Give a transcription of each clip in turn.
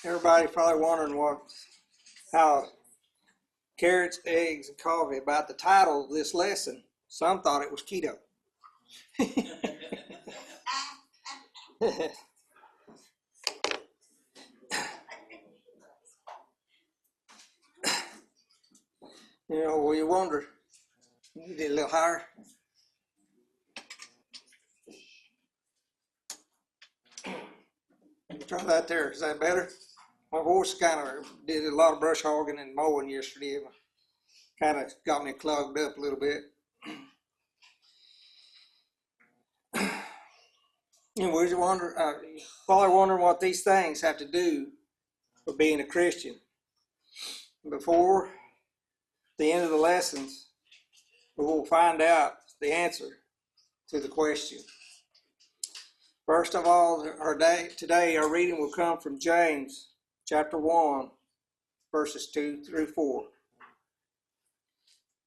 Everybody probably wondering how carrots, eggs, and coffee about the title of this lesson. Some thought it was keto. Well, you wonder. You did a little higher. Try that there. Is that better? My voice kind of did a lot of brush hogging and mowing yesterday. Kind of got me clogged up a little bit. We wonder, probably wondering what these things have to do with being a Christian. Before the end of the lessons, we will find out the answer to the question. First of all, today our reading will come from James chapter 1, verses 2 through 4.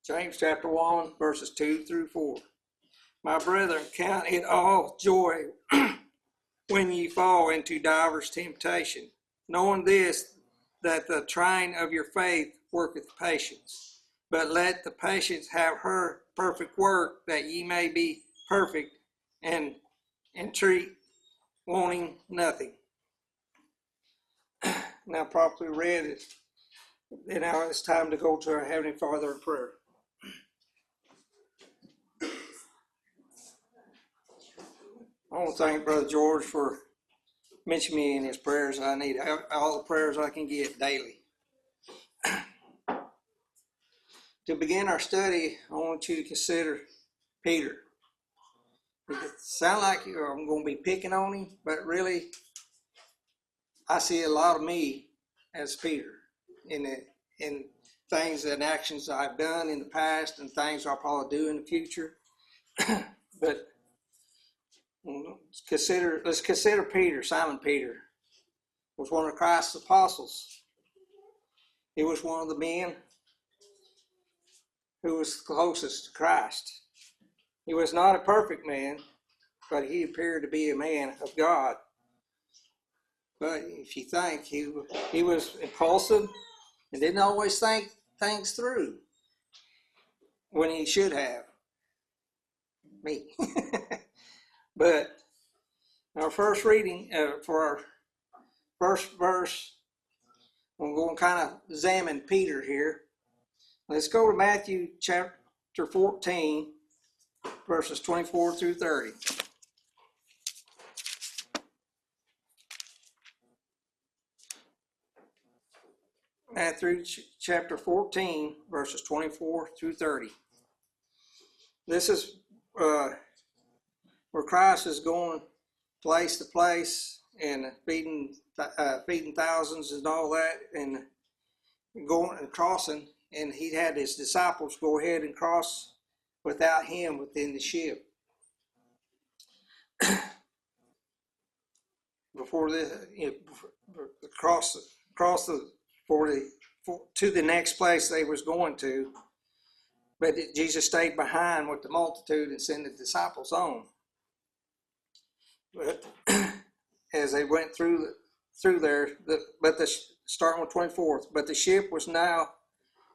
James chapter 1, verses 2 through 4. My brethren, count it all joy when ye fall into divers temptation, knowing this, that the trying of your faith worketh patience. But let the patience have her perfect work, that ye may be perfect and entreat, wanting nothing. Now, properly read it. And now it's time to go to our Heavenly Father in prayer. I want to thank Brother George for mentioning me in his prayers. I need all the prayers I can get daily. To begin our study, I want you to consider Peter. It sounds like I'm going to be picking on him, but really, I see a lot of me as Peter in things and actions I've done in the past and things I'll probably do in the future. But let's consider Peter. Simon Peter was one of Christ's apostles. He was one of the men who was closest to Christ. He was not a perfect man, but he appeared to be a man of God. But if you think, he was impulsive and didn't always think things through when he should have. Me. But our first reading for our first verse, we're going to kind of examine Peter here. Let's go to Matthew chapter 14, verses 24 through 30. Matthew chapter 14, verses 24 through 30. This is where Christ is going place to place and feeding thousands and all that, and going and crossing. And he had his disciples go ahead and cross without him within the ship. Before to the next place they was going to, but Jesus stayed behind with the multitude and sent the disciples on. But as they went through there, starting with 24th, but the ship was now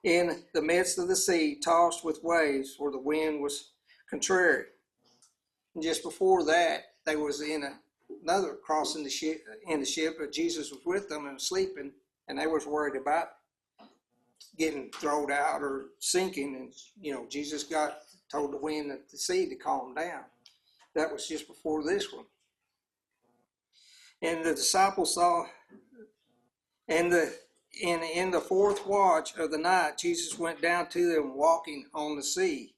in the midst of the sea, tossed with waves, for the wind was contrary. And just before that, they was in another crossing the ship, but Jesus was with them and sleeping, and they was worried about getting thrown out or sinking. And Jesus told the wind and the sea to calm down. That was just before this one. And the disciples saw, and in the fourth watch of the night, Jesus went down to them walking on the sea.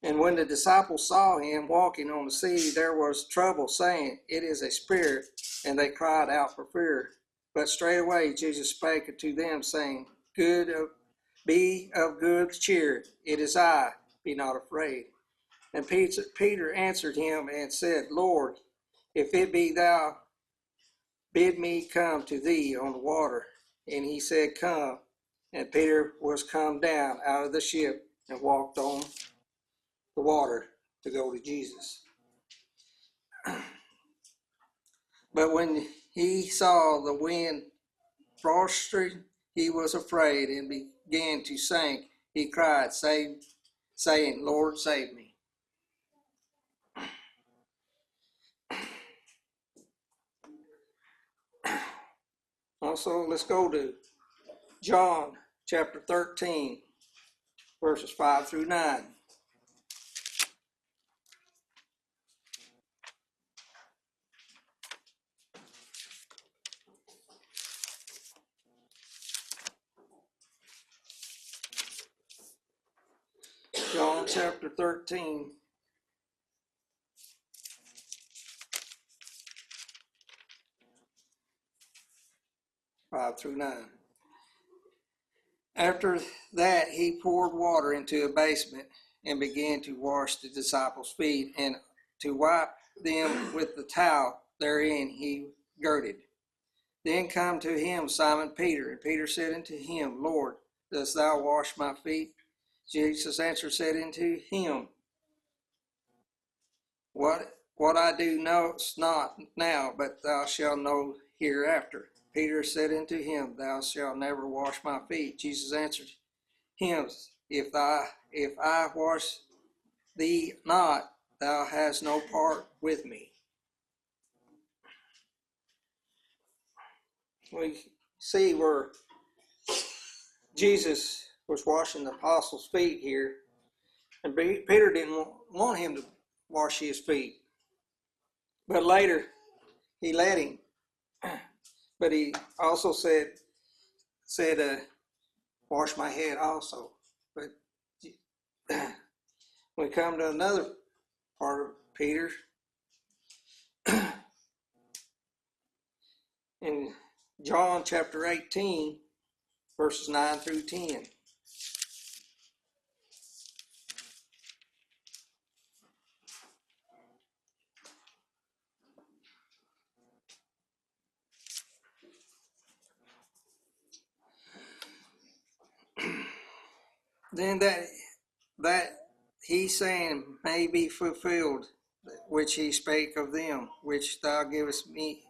And when the disciples saw him walking on the sea, there was trouble, saying, "It is a spirit," and they cried out for fear. But straightway Jesus spake unto them, saying, "Be of good cheer, it is I, be not afraid." And Peter answered him and said, "Lord, if it be thou, bid me come to thee on the water." And he said, "Come." And Peter was come down out of the ship and walked on the water to go to Jesus. But when he saw the wind prostrate, he was afraid and began to sink. He cried, saying, Lord, save me. Also, let's go to John chapter 13, verses 5 through 9. John chapter 13, 5 through 9. After that, he poured water into a basin and began to wash the disciples' feet and to wipe them with the towel therein he girded. Then come to him Simon Peter, and Peter said unto him, Lord, dost thou wash my feet? Jesus answered, said unto him, What I do knowest not now, but thou shalt know hereafter. Peter said unto him, Thou shalt never wash my feet. Jesus answered him, If I wash thee not, thou hast no part with me. We see where Jesus was washing the apostles' feet here, and Peter didn't want him to wash his feet. But later, he let him. But he also said, wash my head also. But we come to another part of Peter. In John chapter 18, verses 9 through 10. Then that he saying may be fulfilled, which he spake of them, which thou givest me.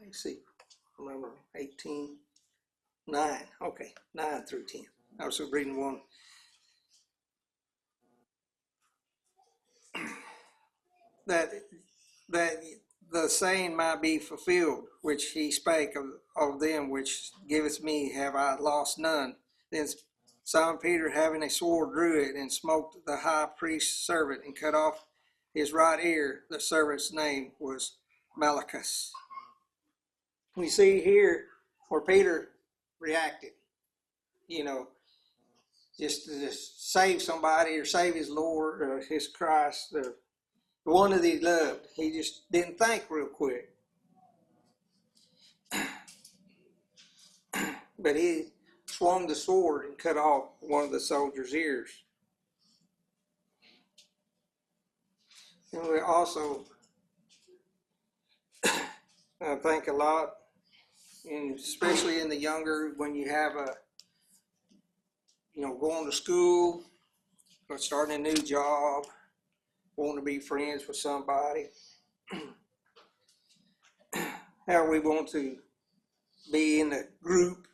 Let's see, remember 18, 9. Okay, 9 through 10. I was reading one. That the saying might be fulfilled, which he spake of them which giveth me, have I lost none. Then Simon Peter, having a sword, drew it and smote the high priest's servant and cut off his right ear. The servant's name was Malchus. We see here where Peter reacted, just to save somebody or save his Lord or his Christ, or the one that he loved. He just didn't think real quick. But he swung the sword and cut off one of the soldier's ears. And we also think a lot, and especially in the younger, when you have going to school, or starting a new job, wanting to be friends with somebody, how we want to be in the group,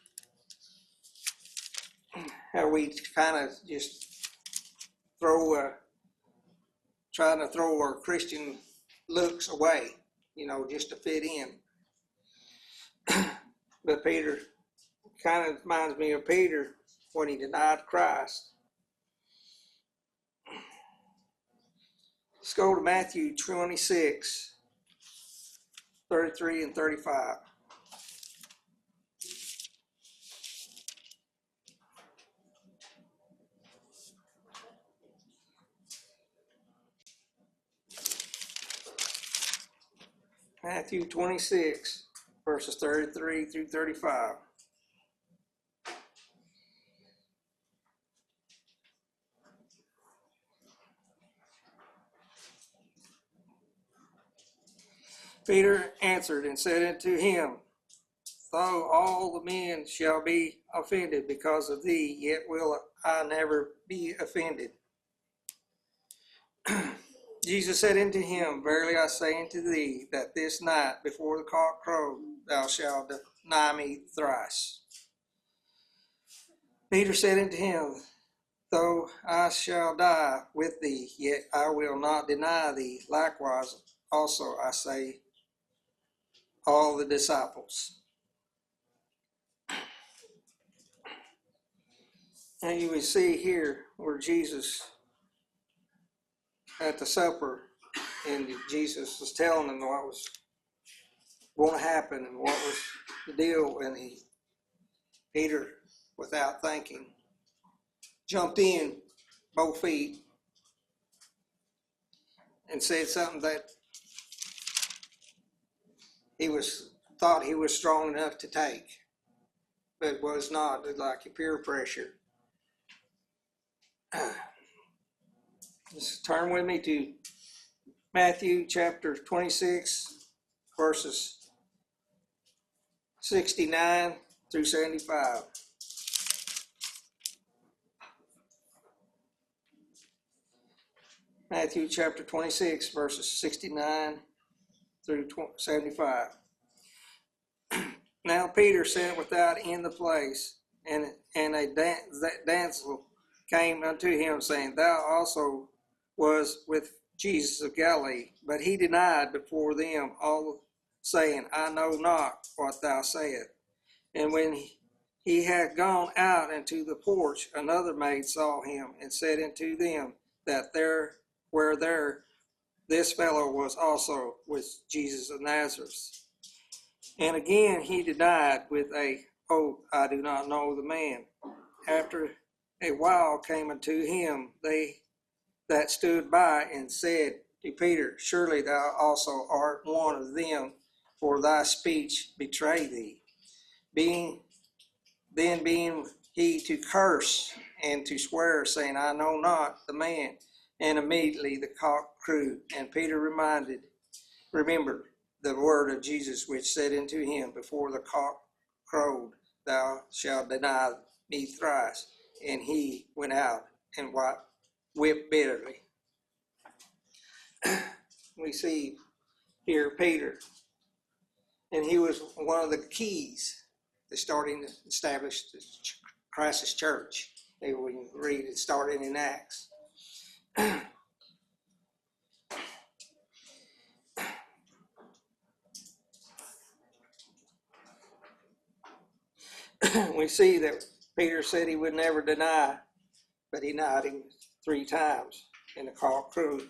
how we kind of just trying to throw our Christian looks away, just to fit in. But Peter kind of reminds me of Peter when he denied Christ. Let's go to Matthew 26, 33 and 35. Matthew 26, verses 33 through 35. Peter answered and said unto him, Though all the men shall be offended because of thee, yet will I never be offended. Jesus said unto him, Verily I say unto thee, that this night before the cock crow thou shalt deny me thrice. Peter said unto him, Though I shall die with thee, yet I will not deny thee. Likewise also I say, all the disciples. And you will see here where Jesus at the supper, and Jesus was telling them what was going to happen and what was the deal, and Peter, without thinking, jumped in both feet and said something that thought he was strong enough to take, but was not. It was like peer pressure. Just turn with me to Matthew chapter 26, verses 69 through 75. Matthew chapter 26, verses 69 through 75. Now Peter sat without in the place, and a damsel came unto him, saying, Thou also was with Jesus of Galilee. But he denied before them all, saying, I know not what thou sayest. And when he had gone out into the porch, another maid saw him, and said unto them that this fellow was also with Jesus of Nazareth. And again he denied with a oath, I do not know the man. After a while came unto him they that stood by, and said to Peter, Surely thou also art one of them, for thy speech betray thee. Being he to curse and to swear, saying, I know not the man. And immediately the cock crew, and Peter remembered the word of Jesus, which said unto him, Before the cock crowed, thou shalt deny me thrice. And he went out and wept bitterly. We see here Peter, and he was one of the keys to starting to establish the Christ's church. We can read it starting in Acts. We see that Peter said he would never deny, but he denied him 3 times in the cock crew.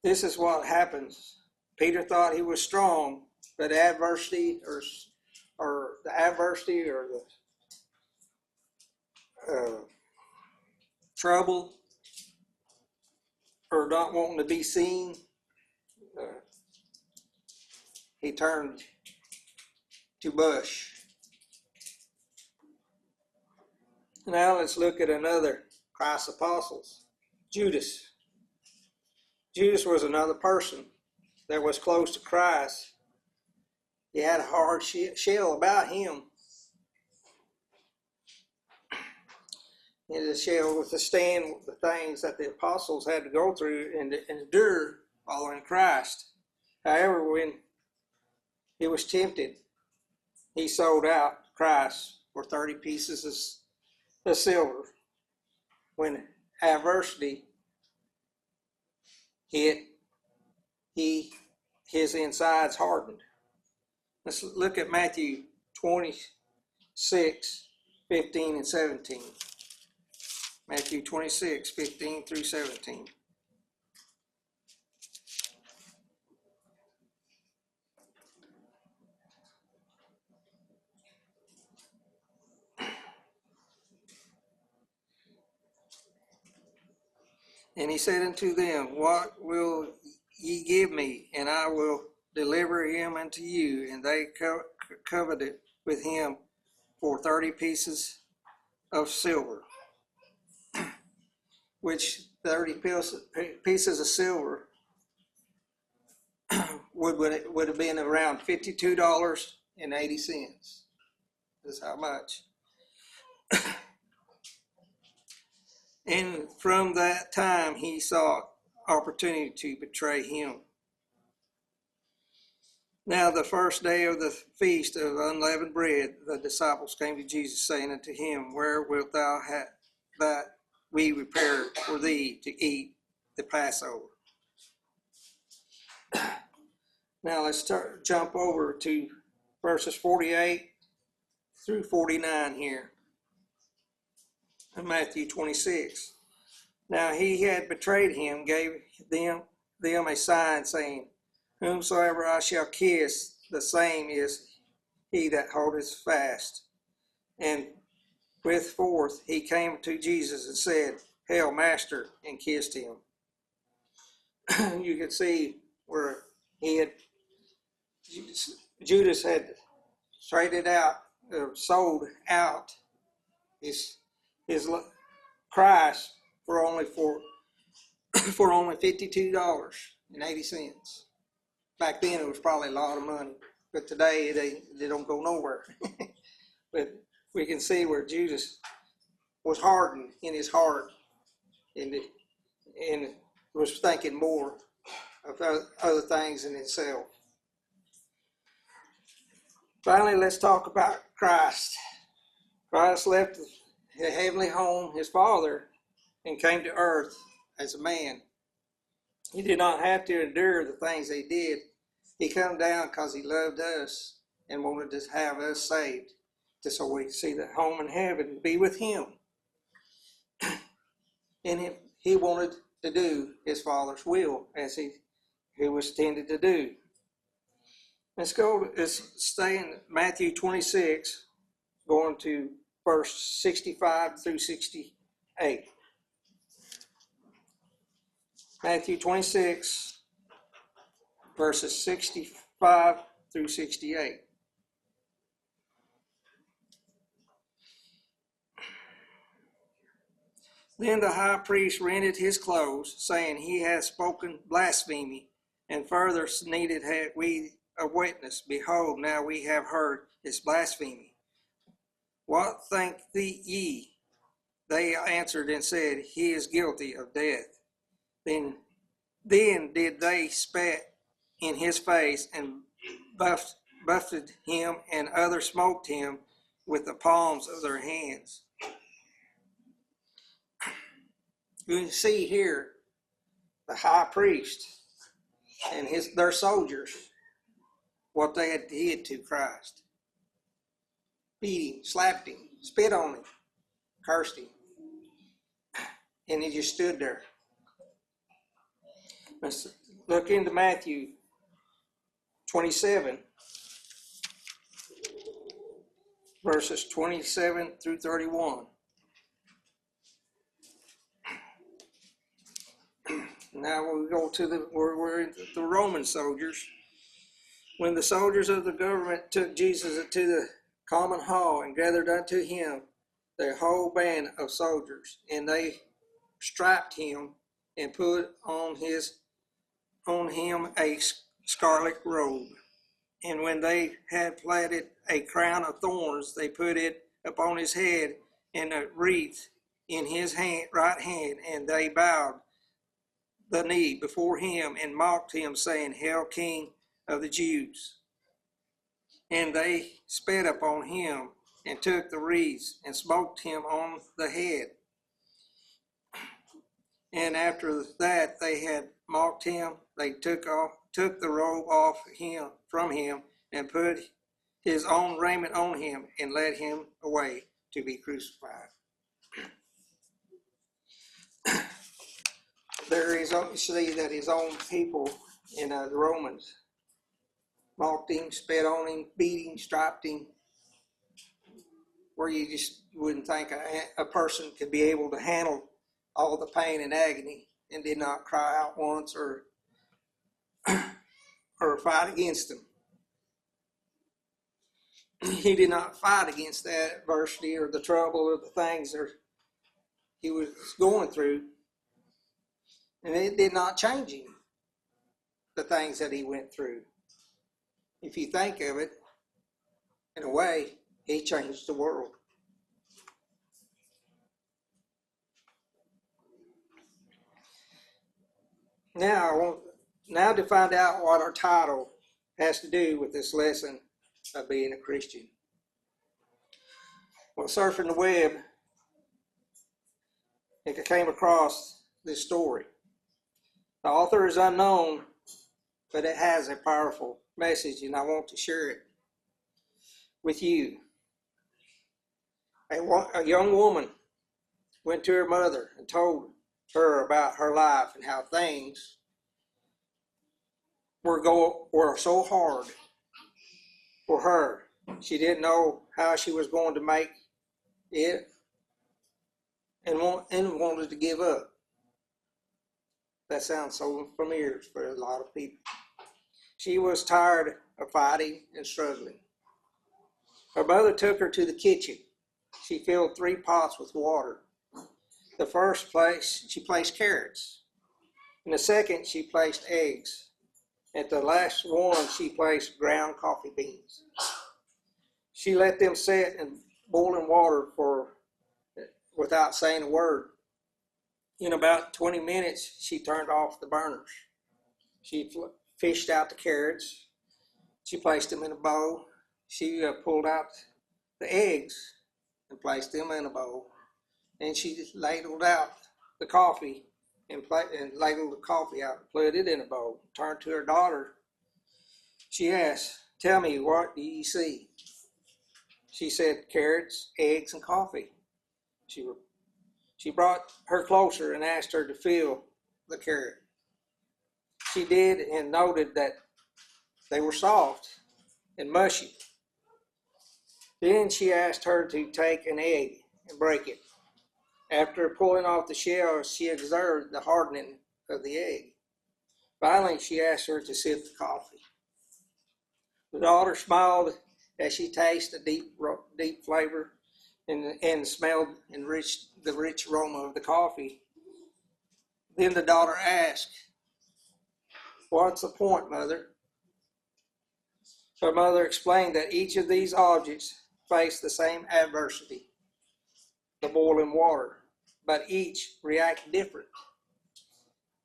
This is what happens. Peter thought he was strong, but adversity or the trouble or not wanting to be seen, he turned to bush. Now let's look at another Christ's apostles, Judas. Judas was another person that was close to Christ. He had a hard shell about him. In the shell with the stand, the things that the apostles had to go through and endure following Christ. However, when he was tempted, he sold out Christ for 30 pieces of silver. When adversity hit, his insides hardened. Let's look at Matthew 26, 15 and 17. Matthew 26, 15 through 17. And he said unto them, What will ye give me? And I will deliver him unto you. And they coveted with him for 30 pieces of silver, which 30 pieces of silver would have been around $52.80. That's how much. And from that time he sought opportunity to betray him. Now the first day of the feast of unleavened bread, the disciples came to Jesus, saying unto him, Where wilt thou have that we prepare for thee to eat the Passover? Now let's jump over to verses 48 through 49 here in Matthew 26. Now he had betrayed him, gave them a sign, saying, Whomsoever I shall kiss, the same is he that holdeth fast. And with forth he came to Jesus and said, Hail, Master, and kissed him. You can see where he had, Judas had traded out, sold out his Christ for only $52.80. Back then it was probably a lot of money, but today they don't go nowhere. But we can see where Judas was hardened in his heart and was thinking more of other things in himself. Finally, let's talk about Christ. Christ left the heavenly home, his Father, and came to earth as a man. He did not have to endure the things he did. He came down because he loved us and wanted to have us saved, just so we could see the home in heaven and be with him. And he wanted to do his Father's will as he was intended to do. Let's stay in Matthew 26, going to verse 65 through 68. Matthew 26, verses 65 through 68. Then the high priest rended his clothes, saying, He hath spoken blasphemy, and further needed had we a witness. Behold, now we have heard his blasphemy. What think ye? They answered and said, He is guilty of death. Then did they spat in his face and buffeted him, and others smote him with the palms of their hands. You can see here the high priest and their soldiers, what they had did to Christ. Beat him, slapped him, spit on him, cursed him. And he just stood there. Let's look into Matthew 27, verses 27 through 31. Now we go to we're the Roman soldiers. When the soldiers of the government took Jesus into the common hall and gathered unto him their whole band of soldiers, and they strapped him and put on him a scarlet robe. And when they had plaited a crown of thorns, they put it upon his head, and a wreath in his right hand, and they bowed the knee before him and mocked him, saying, Hail, King of the Jews. And they spat upon him and took the wreaths and smote him on the head. And after that they had mocked him, they took the robe off from him and put his own raiment on him and led him away to be crucified. There is obviously that his own people in the Romans mocked him, spit on him, beat him, striped him, where you just wouldn't think a person could be able to handle all the pain and agony and did not cry out once or fight against them. He did not fight against that adversity or the trouble or the things that he was going through. And it did not change him, the things that he went through. If you think of it, in a way, he changed the world. Now to find out what our title has to do with this lesson of being a Christian. Well, surfing the web, I came across this story. The author is unknown, but it has a powerful message, and I want to share it with you. A young woman went to her mother and told her about her life and how things were so hard for her. She didn't know how she was going to make it and wanted to give up. That sounds so familiar for a lot of people. She was tired of fighting and struggling. Her mother took her to the kitchen. She filled 3 pots with water. The first place, she placed carrots. In the second, she placed eggs. At the last one, she placed ground coffee beans. She let them sit in boiling water without saying a word. In about 20 minutes, she turned off the burners. She fished out the carrots. She placed them in a bowl. She pulled out the eggs and placed them in a bowl. And she ladled out the coffee and ladled the coffee out and put it in a bowl. Turned to her daughter. She asked, "Tell me, what do you see?" She said, "Carrots, eggs, and coffee." She brought her closer and asked her to feel the carrot. She did and noted that they were soft and mushy. Then she asked her to take an egg and break it. After pulling off the shell, she observed the hardening of the egg. Finally, she asked her to sip the coffee. The daughter smiled as she tasted the deep flavor and smelled the rich aroma of the coffee. Then the daughter asked, "What's the point, Mother?" Her mother explained that each of these objects faced the same adversity, the boiling water, but each reacted different.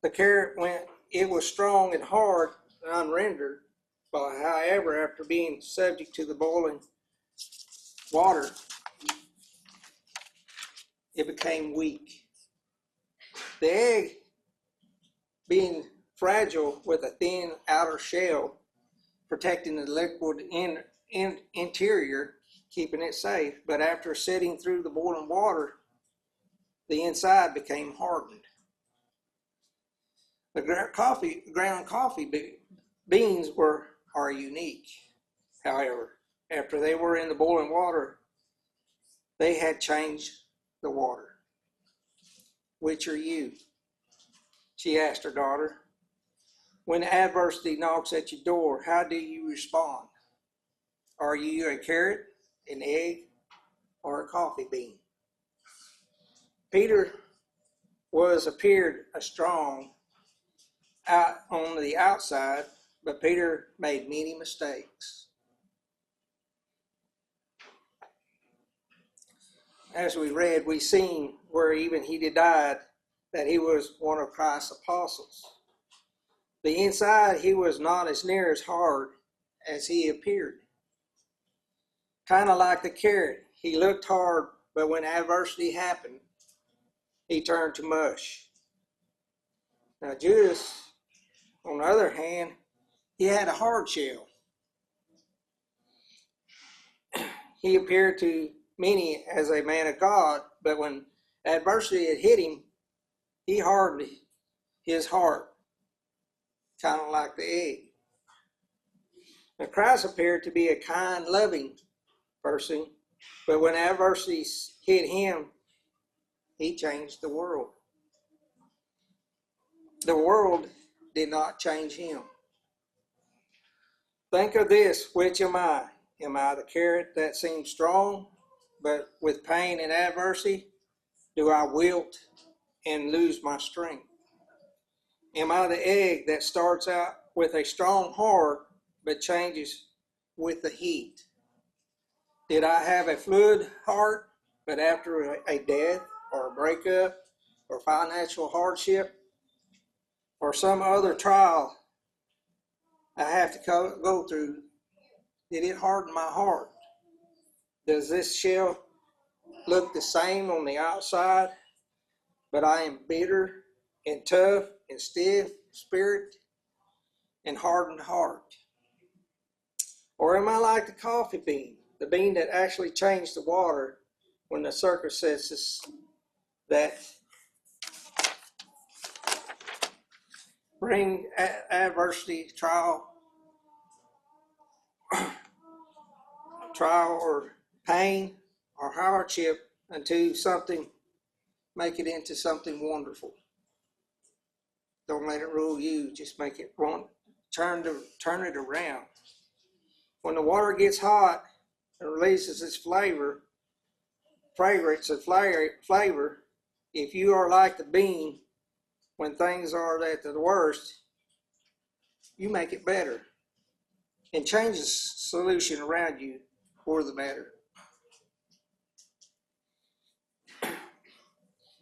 The carrot, when it was strong and hard and unrendered, but however, after being subject to the boiling water, it became weak. The egg, being fragile with a thin outer shell, protecting the liquid interior, keeping it safe, but after sitting through the boiling water, the inside became hardened. The ground coffee beans are unique. However, after they were in the boiling water, they had changed the water. Which are you? She asked her daughter. When adversity knocks at your door, how do you respond? Are you a carrot, an egg, or a coffee bean? Peter appeared a strong out on the outside, but Peter made many mistakes. As we read, we seen where even he died that he was one of Christ's apostles. The inside, he was not as near as hard as he appeared. Kind of like the carrot, he looked hard, but when adversity happened, he turned to mush. Now Judas, on the other hand, he had a hard shell. He appeared to many as a man of God, but when adversity had hit him, he hardened his heart, kind of like the egg. Now Christ appeared to be a kind, loving person, but when adversity hit him, he changed the world. The world did not change him. Think of this, which am I? Am I the carrot that seems strong, but with pain and adversity, do I wilt and lose my strength? Am I the egg that starts out with a strong heart, but changes with the heat? Did I have a fluid heart, but after a death or a breakup or financial hardship or some other trial, I have to go through, did it harden my heart? Does this shell look the same on the outside, but I am bitter and tough and stiff spirit and hardened heart? Or am I like the coffee bean, the bean that actually changed the water when the circumstances that bring adversity, trial or pain or hardship into something, make it into something wonderful? Don't let it rule you, just make it turn it around. When the water gets hot and releases its fragrance and flavor, if you are like the bean, when things are at the worst, you make it better and change the solution around you for the better.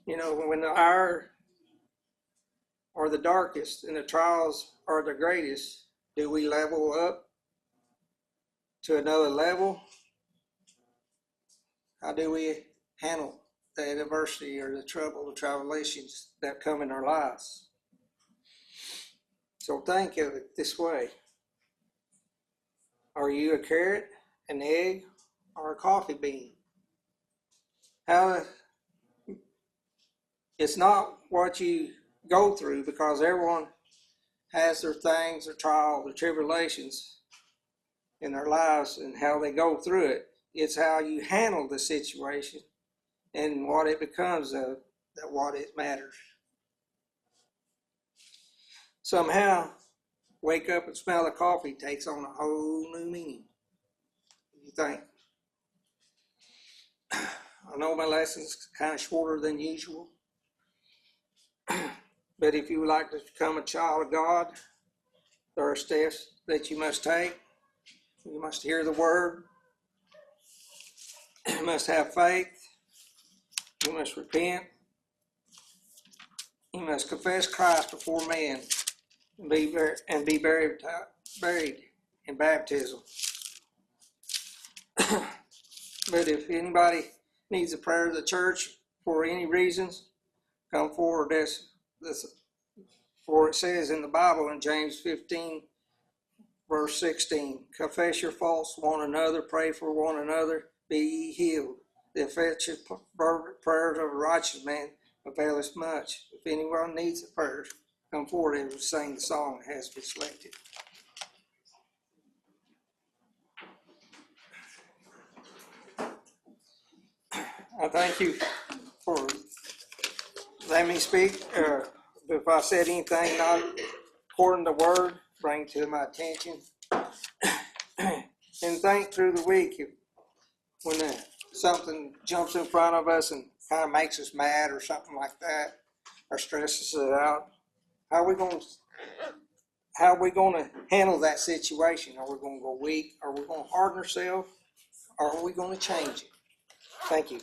You know, when the hour are the darkest and the trials are the greatest, do we level up to another level? How do we handle the adversity or the trouble, the tribulations that come in our lives? So think of it this way. Are you a carrot, an egg, or a coffee bean? It's not what you go through, because everyone has their things, their trials, their tribulations in their lives and how they go through it. It's how you handle the situation and what it becomes of, that what it matters. Somehow, wake up and smell the coffee takes on a whole new meaning. You think, I know my lesson's kind of shorter than usual, but if you would like to become a child of God, there are steps that you must take. You must hear the word. You must have faith. You must repent. You must confess Christ before man and be buried in baptism. But if anybody needs a prayer of the church for any reasons, come forward. For it says in the Bible in James 15, verse 16, confess your faults one another, pray for one another, be ye healed. The effective prayers of a righteous man availeth much. If anyone needs a prayer, come forward and sing the song that has been selected. I thank you for letting me speak. If I said anything not according to the word, bring it to my attention. And think through the week, when something jumps in front of us and kind of makes us mad or something like that, or stresses us out, how are we going to handle that situation? Are we going to go weak? Are we going to harden ourselves? Or are we going to change it? Thank you.